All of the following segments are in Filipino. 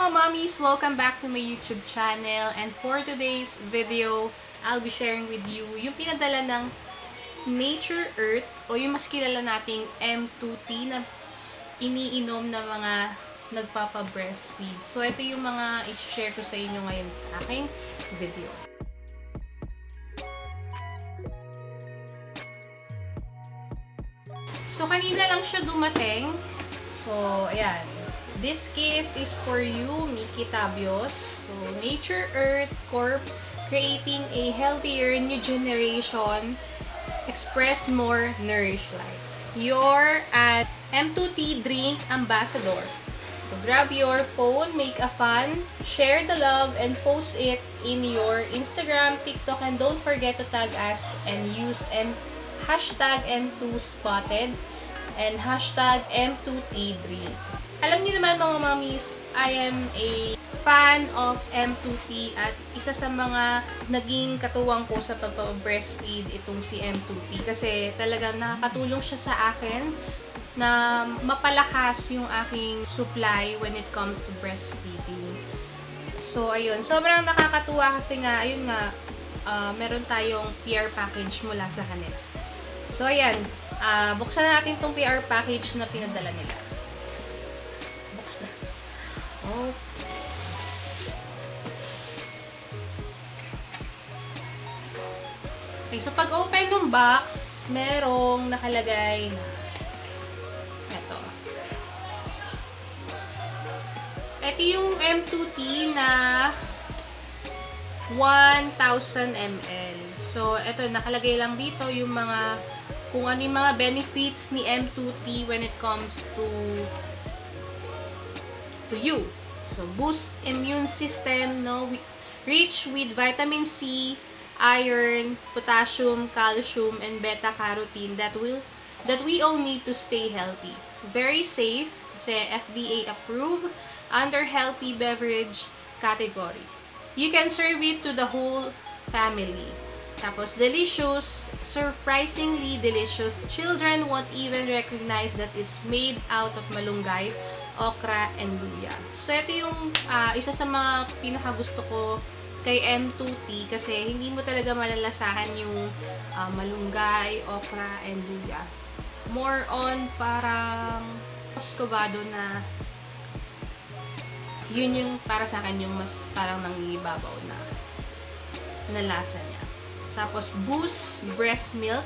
mga mommies! Welcome back to my YouTube channel. And for today's video, I'll be sharing with you yung pinadala ng Nature Earth o yung mas kilala nating M2T na iniinom ng mga nagpapa-breastfeed. So, ito yung mga i-share ko sa inyo ngayon sa aking video. So, kanina lang siya dumating. So, ayan. This gift is for you, Miki, TABIOS. So, Nature Earth Corp, creating a healthier new generation, express more, nourish life. You're an M2T drink ambassador. So, grab your phone, make a fun, share the love, and post it in your Instagram, TikTok, and don't forget to tag us and use hashtag M2Spotted and hashtag M2T drink. Alam niyo naman mga mommies, I am a fan of M2T at isa sa mga naging katuwang ko sa pagpa-breastfeed itong si M2T kasi talaga nakakatulong siya sa akin na mapalakas yung aking supply when it comes to breastfeeding. So, ayun. Sobrang nakakatuwa kasi nga, ayun nga, meron tayong PR package mula sa kanila. So, ayan. Buksan na natin tong PR package na pinadala nila. Bukas na. Oh. Okay, so pag open ng box, merong nakalagay na ito. Ito yung M2T na 1,000 ml. So, ito, nakalagay lang dito yung mga kung ano yung mga benefits ni M2T when it comes to you. So, boost immune system, no? Rich with vitamin C, iron, potassium, calcium, and beta carotene that we all need to stay healthy. Very safe, kasi FDA approved under healthy beverage category. You can serve it to the whole family. Tapos, delicious, surprisingly delicious. Children won't even recognize that it's made out of Malunggay, Okra and Luya. So, ito yung isa sa mga pinakagusto ko kay M2T kasi hindi mo talaga malalasahan yung Malunggay, Okra and Luya. More on parang muscovado na yun yung para sa akin yung mas parang nangibabaw na lasa niya. Tapos, Boost Breastmilk.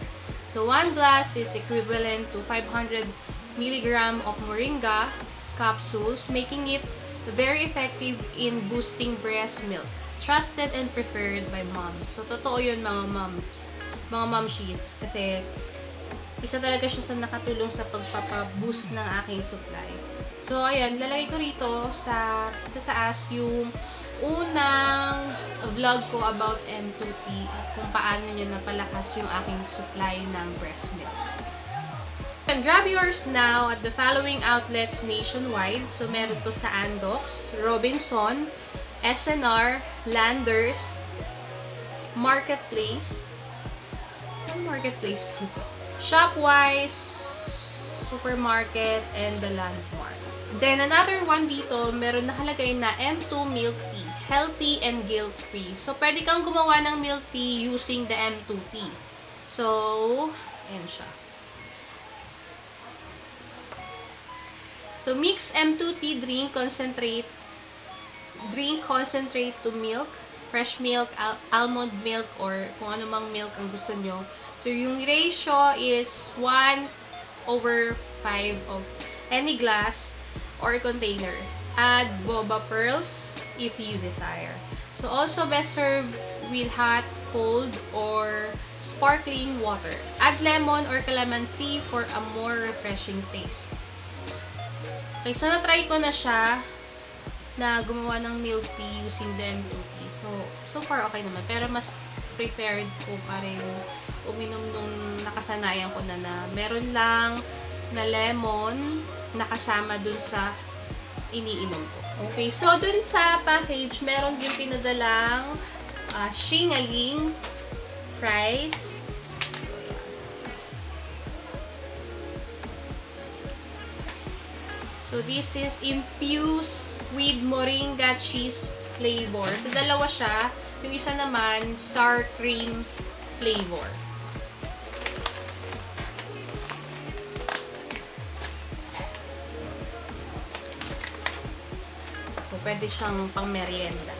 So, 1 glass is equivalent to 500 mg of moringa capsules, making it very effective in boosting breast milk. Trusted and preferred by moms. So, totoo yun mga moms. Mga momshies. Kasi, isa talaga siya sa nakatulong sa pagpapaboost ng aking supply. So, ayan, lalagay ko rito sa taas yung unang vlog ko about M2T at kung paano niya napalakas yung aking supply ng breast milk. And grab yours now at the following outlets nationwide. So, meron to sa Andox, Robinson, SNR, Landers, Marketplace, Shopwise, Supermarket, and the Landmark. Then, another one dito, meron nakalagay na M2 Milk Tea. Healthy and guilt-free. So, pwede kang gumawa ng milk tea using the M2T. So, ayan siya. So, mix M2T drink concentrate to milk, fresh milk, almond milk, or kung ano mang milk ang gusto nyo. So, yung ratio is 1/5 of any glass or container. Add boba pearls if you desire. So, also best served with hot, cold, or sparkling water. Add lemon or calamansi for a more refreshing taste. Okay, so na-try ko na siya na gumawa ng milk tea using the M2T. So far okay naman. Pero mas preferred ko pa rin uminom nung nakasanayan ko na meron lang na lemon nakasama dun sa iniinom ko. Okay, so dun sa package, meron din pinadalang shingaling fries. So, this is infused with moringa cheese flavor. So, dalawa siya. Yung isa naman, sour cream flavor. So, pwede siyang pang merienda.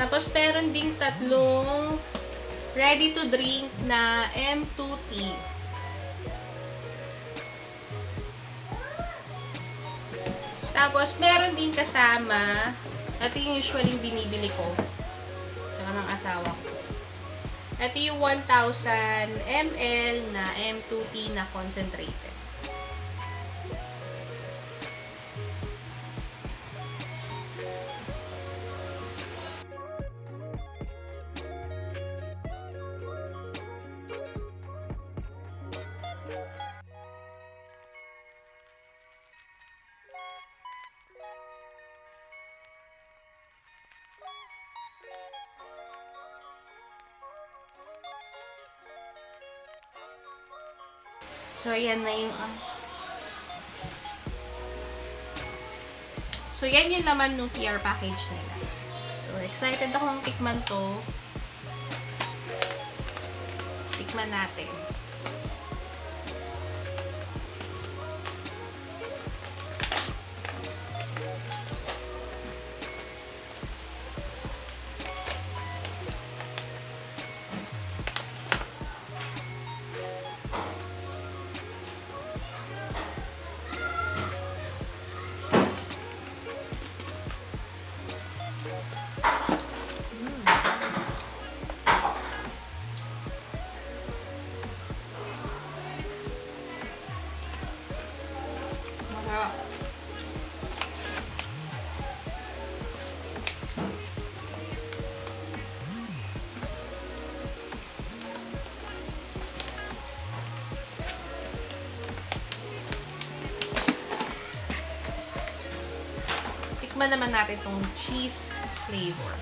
Tapos, meron ding tatlong ready to drink na M2 tea. Tapos, meron din kasama, ito yung usually binibili ko, tsaka ng asawa ko. Ito yung 1,000 ml na M2 tea na concentrated. So, yan na yung So, yan yung laman ng PR package nila. So, excited akong tikman to. Tikman natin. Tikman naman natin itong cheese flavor.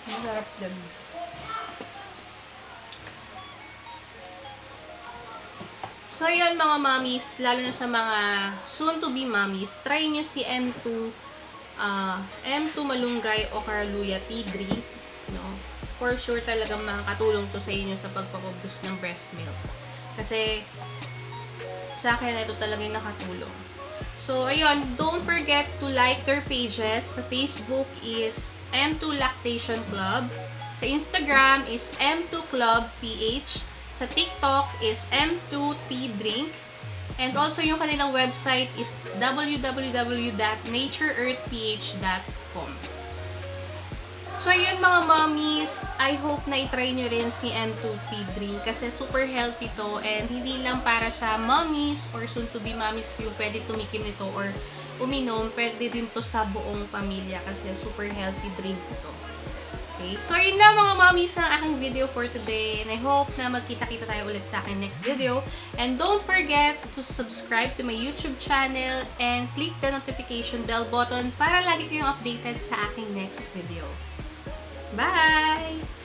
Masarap din. So, yun mga mommies, lalo na sa mga soon-to-be mommies, try nyo si M2 Malunggay, Okra and Luya tea drink. No? For sure talagang makakatulong to sa inyo sa pagpapaboost ng breast milk. Kasi, sa akin, ito talaga yung nakatulong. So, ayun, don't forget to like their pages. Sa Facebook is M2 Lactation Club. Sa Instagram is M2 Club PH. Sa TikTok is M2 Tea Drink. And also yung kanilang website is www.natureearthph.com. So ayun mga mommies, I hope na i-try nyo rin si M2 Tea Drink kasi super healthy to and hindi lang para sa mommies or soon to be mommies yung pwede tumikim nito or uminom, pwede din to sa buong pamilya kasi super healthy drink ito. Okay, so yun na mga mommies ang aking video for today and I hope na magkita-kita tayo ulit sa aking next video. And don't forget to subscribe to my YouTube channel and click the notification bell button para lagi kayong updated sa aking next video. Bye!